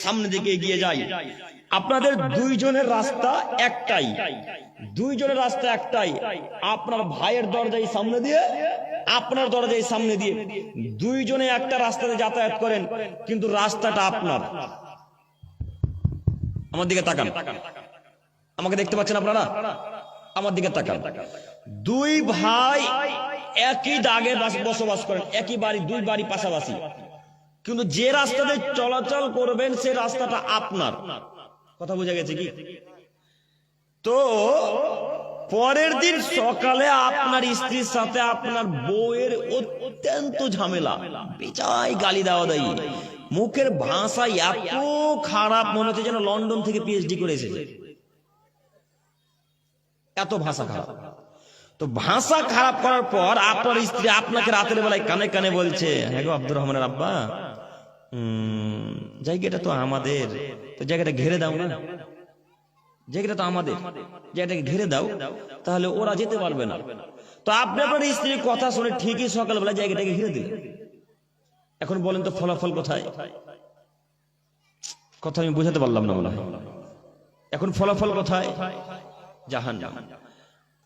সামনে দিকে এগিয়ে যাই। আপনাদের দুইজনের রাস্তা একটাই, দুইজনের রাস্তা একটাই। আপনার ভাইয়ের দরজায় সামনে দিয়ে, আপনার দরজায় সামনে দিয়ে, দুইজনে একটা রাস্তাতে যাতায়াত করেন, কিন্তু রাস্তাটা আপনার। আমার দিকে তাকান, আমাকে দেখতে পাচ্ছেন আপনারা? আমার দিকে তাকান। দুই ভাই একই দাগে বসবাস করেন, একই বাড়ি, দুই বাড়ি পাশাপাশি, কিন্তু যে রাস্তাতে চলাচল করবেন সে রাস্তাটা আপনার। কথা বোঝা গেছে কি? তো পরের দিন সকালে আপনার স্ত্রীর সাথে আপনার বউয়ের অত্যন্ত ঝামেলা, বেচাই গালি দেওয়া দেয়, মুখের ভাষা এত খারাপ, মনে হচ্ছে যেন লন্ডন থেকে পিএইচডি করে এসেছে, এত ভাষা খারাপ। তো ভাষা খারাপ করার পর আপনার স্ত্রী আপনাকে রাতের বেলায় কানে কানে বলছে, হ্যাঁ গো আব্দুর রহমানের আব্বা, জায়গাটা তো আমাদের, তো জায়গাটা ঘিরে দাও না, জায়গাটা তো আমাদের, জায়গাটাকে ঘিরে দাও, তাহলে ওরা যেতে পারবে না। তো আপনি আপনার স্ত্রীর কথা শুনে ঠিকই সকালবেলা জায়গাটাকে ঘিরে দিলেন। এখন বলেন তো ফলাফল কোথায়? কথা আমি বুঝাতে পারলাম না মনে হয়। এখন ফলাফল কোথায়? জাহান্নাম।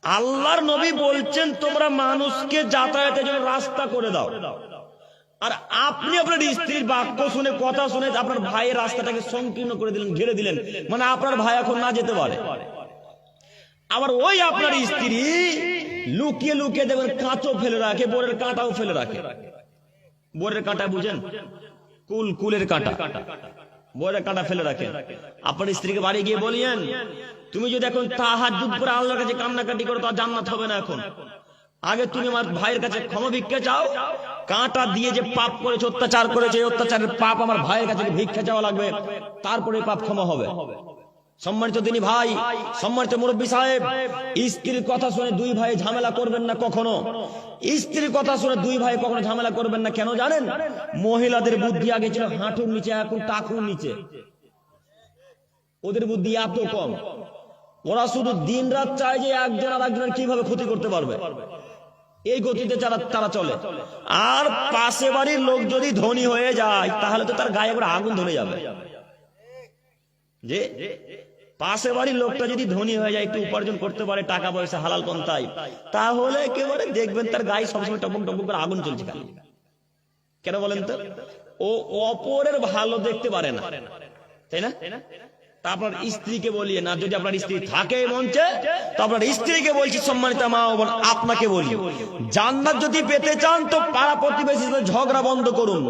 আল্লাহর নবী বলছেন তোমরা মানুষকে যাতায়াতের জন্য রাস্তা করে দাও, আর আপনি আপনার স্ত্রীর বাক্য শুনে, কথা শুনে আপনার ভাইয়ের রাস্তাটাকে সংকীর্ণ করে দিলেন, ঘিরে দিলেন, মানে আপনার ভাই এখন না যেতে পারে। আবার ওই আপনার স্ত্রী লুকিয়ে লুকিয়ে দেখবেন কাঁচও ফেলে রাখে, বোরের কাঁটাও ফেলে রাখে। বোরের কাঁটা বুঝেন? কুলের কাঁটা, বোরের কাঁটা ফেলে রাখে। আপনার স্ত্রীকে বাড়ি গিয়ে বলিয়েন, তুমি যদি এখন তাহাজ্জুদ পড়ে আল্লাহর কাছে কান্নাকাটি করো, তা জান্নাত হবে না। এখন আগে তুমি আমার ভাইয়ের কাছে ক্ষমা ভিক্ষা চাও, কাঁটা দিয়ে যে পাপ করেছে, অত্যাচার করেছে, এই অত্যাচারের পাপ আমার ভাইয়ের কাছে ভিক্ষা চাওয়া লাগবে, তারপরে পাপ ক্ষমা হবে। সম্মানিত দিনী ভাই, সম্মানিত মুরব্বী সাহেব, স্ত্রীর কথা শুনে দুই ভাই ঝামেলা করবেন না কখনো। স্ত্রীর কথা শুনে দুই ভাই কখনো ঝামেলা করবেন না। কেন জানেন? মহিলাদের বুদ্ধি আগে ছিল হাঁটুর নিচে, এখন টাকুর নিচে। ওদের বুদ্ধি এত কম, ওরা শুধু দিন রাত চায় যে একজন আর একজনের কিভাবে ক্ষতি করতে পারবে, এই গতিতে তারা চলে। আর পাশে বাড়ির লোক যদি ধনী হয়ে যায়, তাহলে তো তার গায়ে একবার আগুন ধরে যাবে। যে পাশে বাড়ির লোকটা যদি ধনী হয়ে যায়, একটু উপার্জন করতে পারে, টাকা পয়সা হালাল পন্থায়, তাহলে একেবারে দেখবেন তার গায়ে সবসময় টপক টপক করে আগুন চলছে। কেন বলেন তো? ও অপরের ভালো দেখতে পারে না, তাই না? তা আপনার স্ত্রীকে বলিয়ে না, যদি আপনার স্ত্রী থাকে মঞ্চে, তো আপনার স্ত্রীকে বলছি, সম্মানিত মা ও বোন, আপনাকে বলি, জান্নাত যদি পেতে চান তো পাড়া প্রতিবেশীর সাথে ঝগড়া বন্ধ করুন,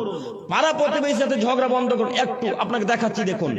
পাড়া প্রতিবেশীর সাথে ঝগড়া বন্ধ করুন। একটু আপনাকে দেখাচ্ছি, দেখুন।